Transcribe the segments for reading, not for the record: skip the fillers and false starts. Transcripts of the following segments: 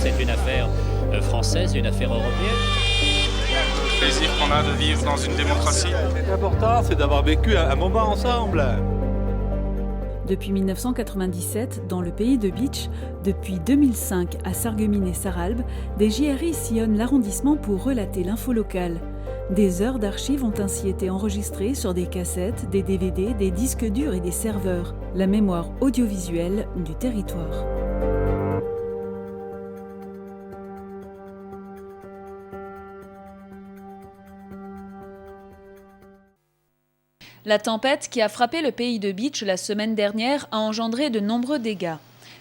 c'est une affaire française, une affaire européenne. Le plaisir qu'on a de vivre dans une démocratie. L'important, c'est d'avoir vécu un moment ensemble. Depuis 1997, dans le pays de Bitche, depuis 2005 à Sarreguemines et Sarralbe, des JRI sillonnent l'arrondissement pour relater l'info locale. Des heures d'archives ont ainsi été enregistrées sur des cassettes, des DVD, des disques durs et des serveurs. La mémoire audiovisuelle du territoire. La tempête qui a frappé le pays de Bitche la semaine dernière a engendré de nombreux dégâts.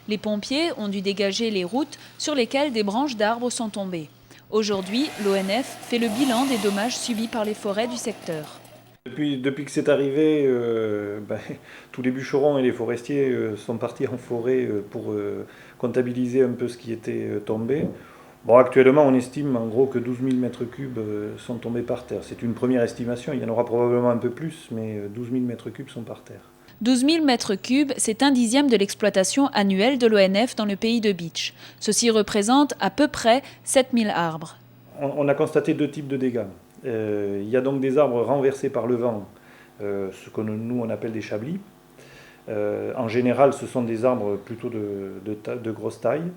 Les pompiers ont dû dégager les routes sur lesquelles des branches d'arbres sont tombées. Aujourd'hui, l'ONF fait le bilan des dommages subis par les forêts du secteur. Depuis que c'est arrivé, tous les bûcherons et les forestiers sont partis en forêt pour comptabiliser un peu ce qui était tombé. Bon, actuellement, on estime en gros que 12 000 mètres cubes sont tombés par terre. C'est une première estimation, il y en aura probablement un peu plus, mais 12 000 mètres cubes sont par terre. 12 000 mètres cubes, c'est 1/10 de l'exploitation annuelle de l'ONF dans le pays de Bitche. Ceci représente à peu près 7 000 arbres. On a constaté deux types de dégâts. Il y a donc des arbres renversés par le vent, ce que nous on appelle des chablis. En général, ce sont des arbres plutôt de grosse taille.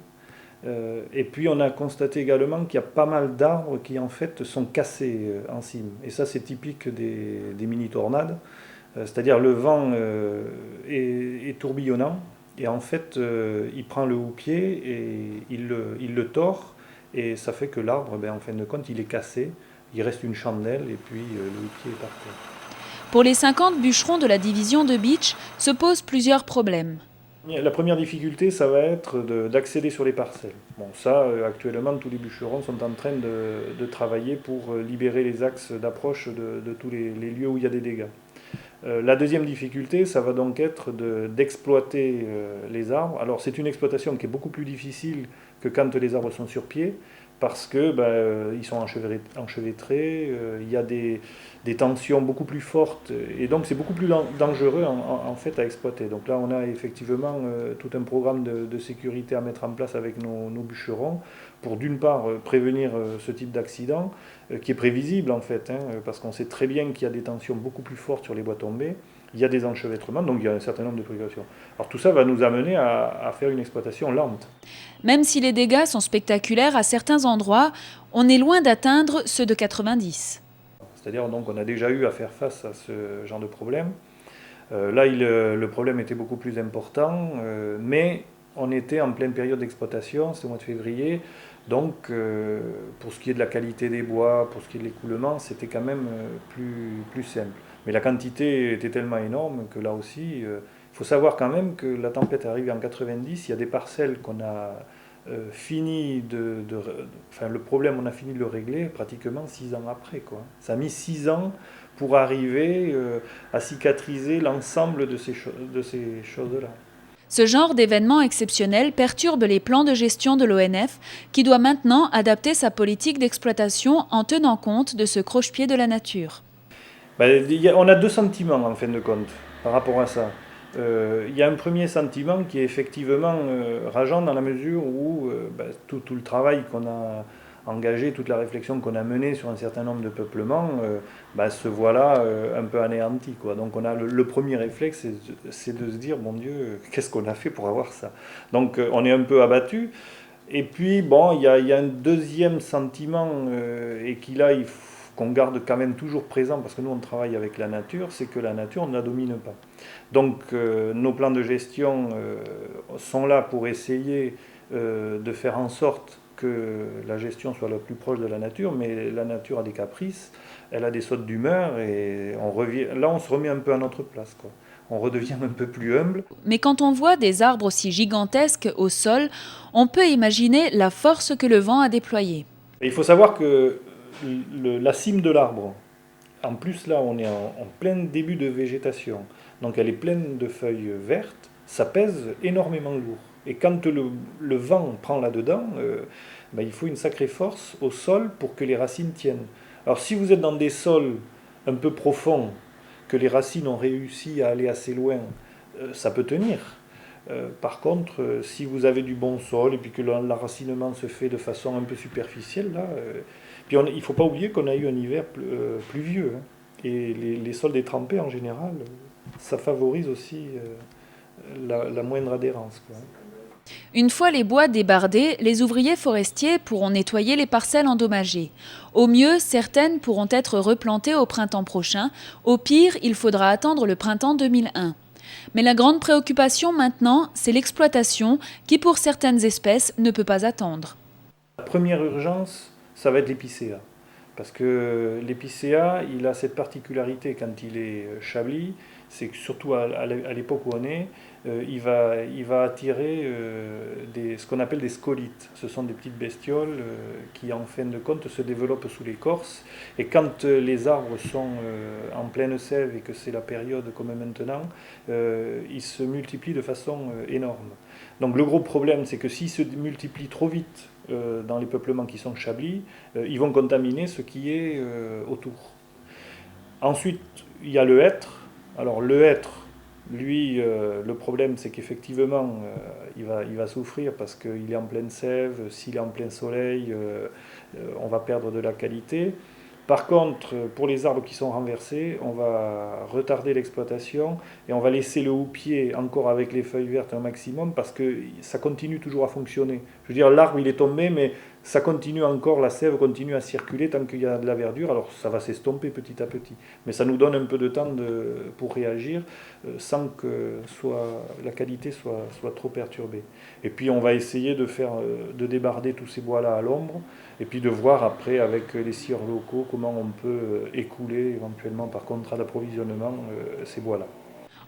Et puis on a constaté également qu'il y a pas mal d'arbres qui en fait sont cassés en cime. Et ça c'est typique des mini-tornades. C'est-à-dire le vent est tourbillonnant et en fait il prend le houppier et il le tord et ça fait que l'arbre, en fin de compte, il est cassé, il reste une chandelle et puis le houppier est par terre. Pour les 50 bûcherons de la division de Bitche se posent plusieurs problèmes. La première difficulté, ça va être d'accéder sur les parcelles. Bon, ça, actuellement, tous les bûcherons sont en train de travailler pour libérer les axes d'approche de tous les lieux où il y a des dégâts. La deuxième difficulté, ça va donc être d'exploiter les arbres. Alors, c'est une exploitation qui est beaucoup plus difficile que quand les arbres sont sur pied, parce que ils sont enchevêtrés, il y a des tensions beaucoup plus fortes, et donc c'est beaucoup plus dangereux en fait à exploiter. Donc là, on a effectivement tout un programme de sécurité à mettre en place avec nos bûcherons, pour d'une part prévenir ce type d'accident, qui est prévisible en fait, parce qu'on sait très bien qu'il y a des tensions beaucoup plus fortes sur les bois tombés, il y a des enchevêtrements, donc il y a un certain nombre de précautions. Alors tout ça va nous amener à faire une exploitation lente. Même si les dégâts sont spectaculaires à certains endroits, on est loin d'atteindre ceux de 90. C'est-à-dire donc on a déjà eu à faire face à ce genre de problème. Là, le problème était beaucoup plus important, mais on était en pleine période d'exploitation, c'était au mois de février. Donc, pour ce qui est de la qualité des bois, pour ce qui est de l'écoulement, c'était quand même plus simple. Mais la quantité était tellement énorme que là aussi, il faut savoir quand même que la tempête est arrivée en 90, il y a des parcelles qu'on a fini le problème, on a fini de le régler pratiquement 6 ans après, quoi. Ça a mis 6 ans pour arriver à cicatriser l'ensemble de ces choses-là. Ce genre d'événement exceptionnel perturbe les plans de gestion de l'ONF, qui doit maintenant adapter sa politique d'exploitation en tenant compte de ce croche-pied de la nature. On a deux sentiments en fin de compte par rapport à ça. Il y a un premier sentiment qui est effectivement rageant dans la mesure où tout le travail qu'on a engagé, toute la réflexion qu'on a menée sur un certain nombre de peuplements se voit là un peu anéanti, quoi. Donc on a le premier réflexe, c'est de se dire, mon Dieu, qu'est-ce qu'on a fait pour avoir ça? Donc on est un peu abattu. Et puis bon, il y a un deuxième sentiment et qu'on garde quand même toujours présent, parce que nous on travaille avec la nature, c'est que la nature on ne la domine pas. Donc nos plans de gestion sont là pour essayer de faire en sorte que la gestion soit la plus proche de la nature, mais la nature a des caprices, elle a des sautes d'humeur, et on se remet un peu à notre place, quoi. On redevient un peu plus humble. Mais quand on voit des arbres aussi gigantesques au sol, on peut imaginer la force que le vent a déployée. Et il faut savoir que la cime de l'arbre, en plus là on est en plein début de végétation, donc elle est pleine de feuilles vertes, ça pèse énormément lourd. Et quand le vent prend là-dedans, il faut une sacrée force au sol pour que les racines tiennent. Alors si vous êtes dans des sols un peu profonds, que les racines ont réussi à aller assez loin, ça peut tenir. Par contre, si vous avez du bon sol et puis que l'enracinement se fait de façon un peu superficielle, là, il ne faut pas oublier qu'on a eu un hiver pluvieux. Hein, et les sols détrempés en général, ça favorise aussi la moindre adhérence, quoi. Une fois les bois débardés, les ouvriers forestiers pourront nettoyer les parcelles endommagées. Au mieux, certaines pourront être replantées au printemps prochain. Au pire, il faudra attendre le printemps 2001. Mais la grande préoccupation maintenant, c'est l'exploitation qui, pour certaines espèces, ne peut pas attendre. La première urgence, ça va être l'épicéa. Parce que l'épicéa, il a cette particularité quand il est chablis, c'est que surtout à l'époque où on est, il va attirer ce qu'on appelle des scolites. Ce sont des petites bestioles qui, en fin de compte, se développent sous l'écorce. Et quand les arbres sont en pleine sève et que c'est la période comme maintenant, ils se multiplient de façon énorme. Donc le gros problème, c'est que s'ils se multiplient trop vite dans les peuplements qui sont chablis, ils vont contaminer ce qui est autour. Ensuite, il y a le hêtre. Alors le hêtre, lui, le problème, c'est qu'effectivement, il va souffrir parce qu'il est en pleine sève. S'il est en plein soleil, on va perdre de la qualité. Par contre, pour les arbres qui sont renversés, on va retarder l'exploitation et on va laisser le houppier encore avec les feuilles vertes un maximum parce que ça continue toujours à fonctionner. Je veux dire, l'arbre il est tombé, mais ça continue encore, la sève continue à circuler tant qu'il y a de la verdure. Alors ça va s'estomper petit à petit. Mais ça nous donne un peu de temps pour réagir sans que la qualité soit trop perturbée. Et puis on va essayer de débarder tous ces bois-là à l'ombre et puis de voir après avec les scieurs locaux comment on peut écouler éventuellement par contrat d'approvisionnement ces bois-là.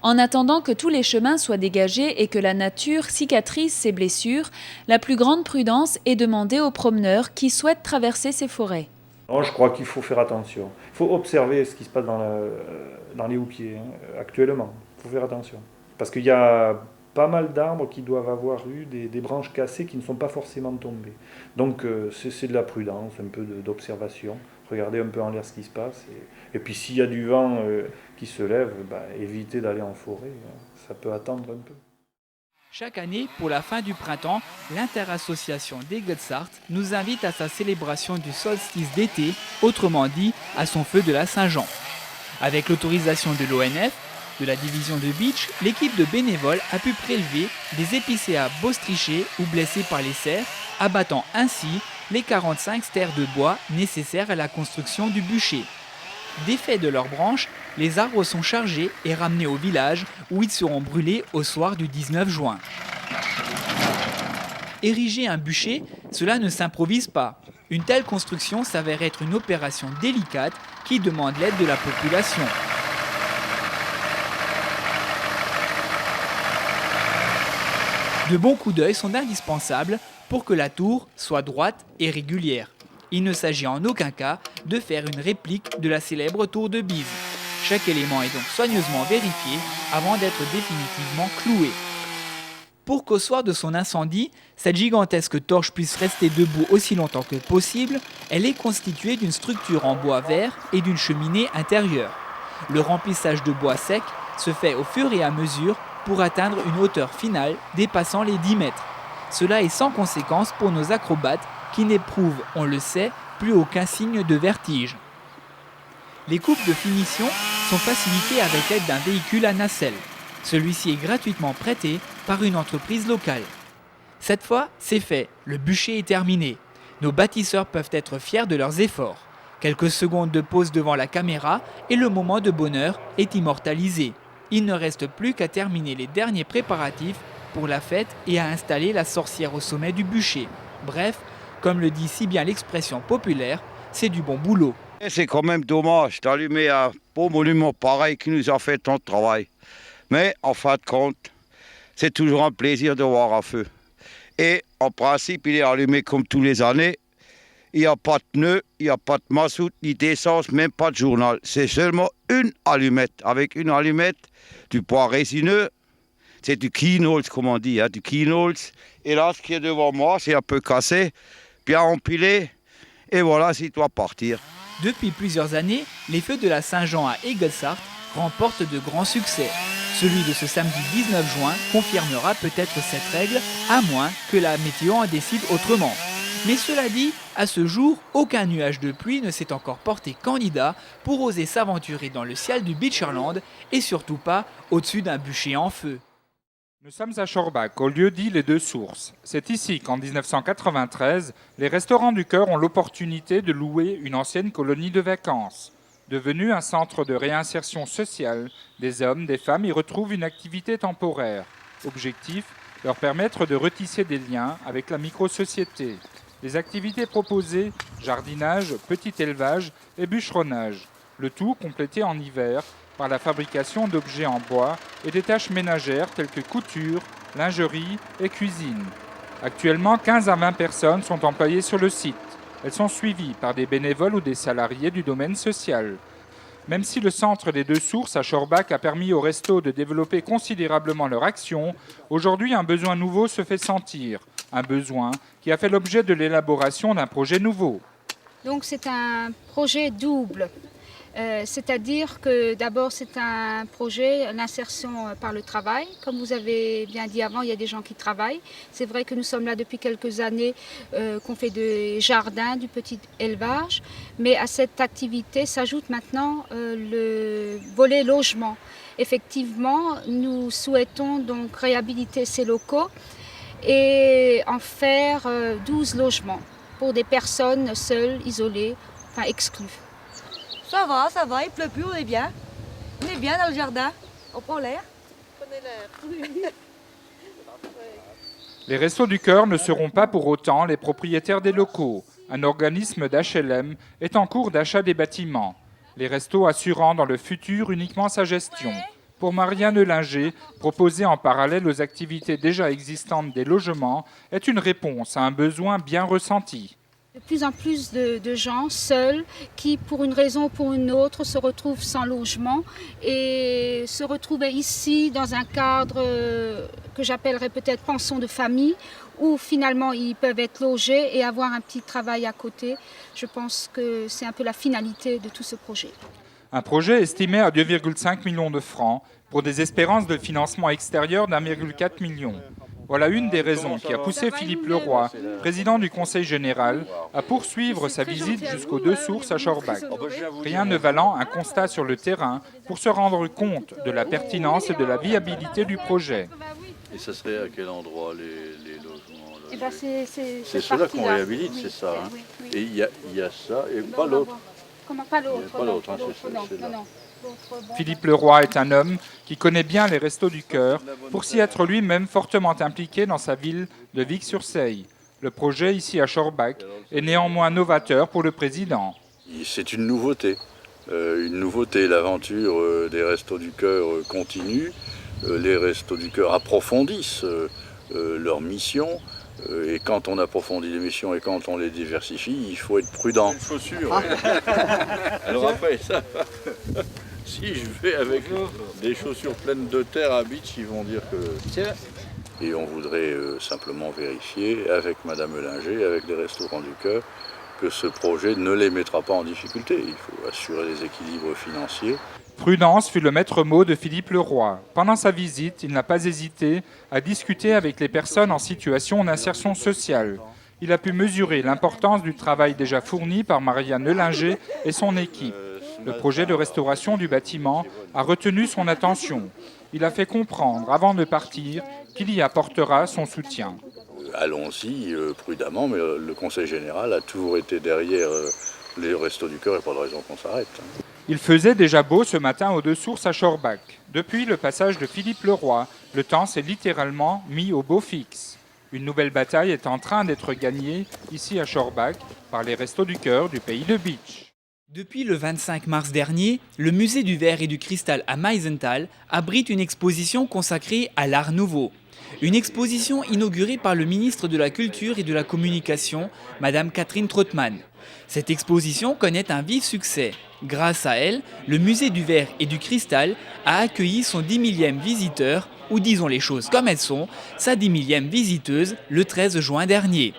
En attendant que tous les chemins soient dégagés et que la nature cicatrise ces blessures, la plus grande prudence est demandée aux promeneurs qui souhaitent traverser ces forêts. Non, je crois qu'il faut faire attention. Il faut observer ce qui se passe dans les houppiers actuellement. Il faut faire attention. Parce qu'il y a pas mal d'arbres qui doivent avoir eu des branches cassées qui ne sont pas forcément tombées. Donc c'est de la prudence, un peu d'observation. Regarder un peu en l'air ce qui se passe. Et puis s'il y a du vent qui se lève, éviter d'aller en forêt. Ça peut attendre un peu. Chaque année, pour la fin du printemps, l'Interassociation d'Aigues-Sarthe nous invite à sa célébration du solstice d'été, autrement dit à son feu de la Saint-Jean. Avec l'autorisation de l'ONF, de la division de Bitche, l'équipe de bénévoles a pu prélever des épicéas bostrichés ou blessés par les cerfs, abattant ainsi les 45 stères de bois nécessaires à la construction du bûcher. Défaits de leurs branches, les arbres sont chargés et ramenés au village où ils seront brûlés au soir du 19 juin. Ériger un bûcher, cela ne s'improvise pas. Une telle construction s'avère être une opération délicate qui demande l'aide de la population. De bons coups d'œil sont indispensables pour que la tour soit droite et régulière. Il ne s'agit en aucun cas de faire une réplique de la célèbre tour de Bise. Chaque élément est donc soigneusement vérifié avant d'être définitivement cloué. Pour qu'au soir de son incendie, cette gigantesque torche puisse rester debout aussi longtemps que possible, elle est constituée d'une structure en bois vert et d'une cheminée intérieure. Le remplissage de bois sec se fait au fur et à mesure pour atteindre une hauteur finale dépassant les 10 mètres. Cela est sans conséquence pour nos acrobates qui n'éprouvent, on le sait, plus aucun signe de vertige. Les coupes de finition sont facilitées avec l'aide d'un véhicule à nacelle. Celui-ci est gratuitement prêté par une entreprise locale. Cette fois, c'est fait, le bûcher est terminé. Nos bâtisseurs peuvent être fiers de leurs efforts. Quelques secondes de pause devant la caméra et le moment de bonheur est immortalisé. Il ne reste plus qu'à terminer les derniers préparatifs pour la fête et à installer la sorcière au sommet du bûcher. Bref, comme le dit si bien l'expression populaire, c'est du bon boulot. C'est quand même dommage d'allumer un beau monument pareil qui nous a fait tant de travail. Mais en fin de compte, c'est toujours un plaisir de voir un feu. Et en principe, il est allumé comme tous les années. Il n'y a pas de pneus, il n'y a pas de mazout, ni d'essence, même pas de journal. C'est seulement une allumette. Avec une allumette, du bois résineux, c'est du Kienholz, comme on dit, du Kienholz. Et là, ce qui est devant moi, c'est un peu cassé, bien empilé, et voilà, c'est doit partir. Depuis plusieurs années, les feux de la Saint-Jean à Aigues-Sarthe remportent de grands succès. Celui de ce samedi 19 juin confirmera peut-être cette règle, à moins que la météo en décide autrement. Mais cela dit, à ce jour, aucun nuage de pluie ne s'est encore porté candidat pour oser s'aventurer dans le ciel du Beacherland et surtout pas au-dessus d'un bûcher en feu. Nous sommes à Schorbach, au lieu dit les Deux Sources. C'est ici qu'en 1993, les Restaurants du Cœur ont l'opportunité de louer une ancienne colonie de vacances. Devenu un centre de réinsertion sociale, des hommes, des femmes y retrouvent une activité temporaire. Objectif, leur permettre de retisser des liens avec la micro-société. Les activités proposées, jardinage, petit élevage et bûcheronnage. Le tout complété en hiver par la fabrication d'objets en bois et des tâches ménagères telles que couture, lingerie et cuisine. Actuellement, 15 à 20 personnes sont employées sur le site. Elles sont suivies par des bénévoles ou des salariés du domaine social. Même si le centre des Deux Sources à Schorbach a permis aux restos de développer considérablement leur action, aujourd'hui un besoin nouveau se fait sentir. Un besoin qui a fait l'objet de l'élaboration d'un projet nouveau. Donc c'est un projet double. C'est-à-dire que d'abord c'est un projet, l'insertion par le travail. Comme vous avez bien dit avant, il y a des gens qui travaillent. C'est vrai que nous sommes là depuis quelques années, qu'on fait des jardins, du petit élevage. Mais à cette activité s'ajoute maintenant le volet logement. Effectivement, nous souhaitons donc réhabiliter ces locaux et en faire 12 logements pour des personnes seules, isolées, enfin exclues. Ça va, il pleut plus, on est bien. On est bien dans le jardin, on prend l'air. Prenez l'air. Les Restos du Cœur ne seront pas pour autant les propriétaires des locaux. Un organisme d'HLM est en cours d'achat des bâtiments. Les restos assurant dans le futur uniquement sa gestion. Pour Marianne Linger, proposer en parallèle aux activités déjà existantes des logements est une réponse à un besoin bien ressenti. De plus en plus de gens seuls qui, pour une raison ou pour une autre, se retrouvent sans logement et se retrouver ici dans un cadre que j'appellerais peut-être pension de famille, où finalement ils peuvent être logés et avoir un petit travail à côté. Je pense que c'est un peu la finalité de tout ce projet. Un projet estimé à 2,5 millions de francs pour des espérances de financement extérieur d'1,4 million. Voilà une des raisons qui a poussé Philippe Leroy, président du Conseil général, à poursuivre sa visite jusqu'aux Deux Sources à Schorbach. Rien ne valant un constat sur le terrain pour se rendre compte de la pertinence et de la viabilité du projet. Et ça serait à quel endroit les logements là? Eh ben, c'est ceux-là qu'on réhabilite, oui, c'est ça. Hein. Oui, oui. Et il y a ça et pas l'autre. Comment pas l'autre? Pas l'autre, non. Philippe Leroy est un homme qui connaît bien les Restos du Cœur pour s'y être lui-même fortement impliqué dans sa ville de Vic-sur-Seille. Le projet ici à Schorbach est néanmoins novateur pour le président. C'est une nouveauté. L'aventure des Restos du Cœur continue. Les Restos du Cœur approfondissent leur mission. Et quand on approfondit les missions et quand on les diversifie, il faut être prudent. Les chaussures. Alors après, ça, si je vais avec des chaussures pleines de terre à Beach, ils vont dire que... Et on voudrait simplement vérifier avec Madame Linger, avec les Restaurants du Cœur, que ce projet ne les mettra pas en difficulté. Il faut assurer les équilibres financiers. Prudence fut le maître mot de Philippe Leroy. Pendant sa visite, il n'a pas hésité à discuter avec les personnes en situation d'insertion sociale. Il a pu mesurer l'importance du travail déjà fourni par Marianne Linger et son équipe. Le projet de restauration du bâtiment a retenu son attention. Il a fait comprendre, avant de partir, qu'il y apportera son soutien. Allons-y prudemment, mais le Conseil général a toujours été derrière les Restos du Cœur et pas de raison qu'on s'arrête. Il faisait déjà beau ce matin aux Deux Sources à Schorbach. Depuis le passage de Philippe Leroy, le temps s'est littéralement mis au beau fixe. Une nouvelle bataille est en train d'être gagnée ici à Schorbach par les Restos du Cœur du pays de Beach. Depuis le 25 mars dernier, le musée du verre et du cristal à Meisenthal abrite une exposition consacrée à l'art nouveau. Une exposition inaugurée par le ministre de la Culture et de la Communication, Madame Catherine Trottmann. Cette exposition connaît un vif succès. Grâce à elle, le musée du verre et du cristal a accueilli son 10 millième visiteur, ou disons les choses comme elles sont, sa 10 millième visiteuse le 13 juin dernier.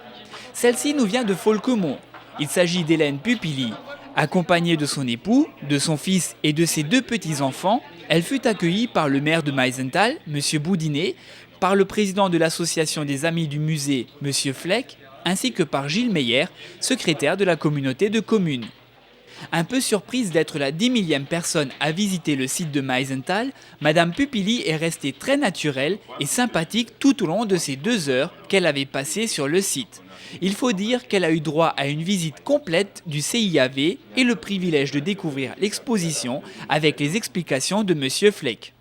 Celle-ci nous vient de Folquemont. Il s'agit d'Hélène Pupilly. Accompagnée de son époux, de son fils et de ses 2 petits-enfants, elle fut accueillie par le maire de Meisenthal, M. Boudinet, par le président de l'association des Amis du musée, M. Fleck, ainsi que par Gilles Meyer, secrétaire de la communauté de communes. Un peu surprise d'être la 10 000e personne à visiter le site de Meisenthal, Madame Pupilly est restée très naturelle et sympathique tout au long de ces 2 heures qu'elle avait passées sur le site. Il faut dire qu'elle a eu droit à une visite complète du CIAV et le privilège de découvrir l'exposition avec les explications de M. Fleck.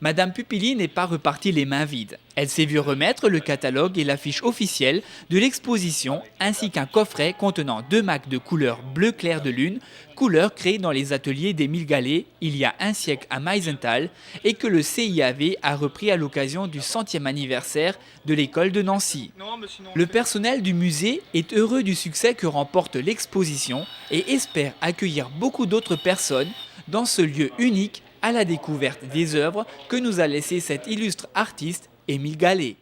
Madame Pupilly n'est pas repartie les mains vides. Elle s'est vue remettre le catalogue et l'affiche officielle de l'exposition ainsi qu'un coffret contenant 2 macs de couleur bleu clair de lune, couleur créée dans les ateliers d'Émile Gallet il y a un siècle à Meisenthal et que le CIAV a repris à l'occasion du 100e anniversaire de l'école de Nancy. Le personnel du musée est heureux du succès que remporte l'exposition et espère accueillir beaucoup d'autres personnes dans ce lieu unique à la découverte des œuvres que nous a laissées cet illustre artiste Émile Gallet.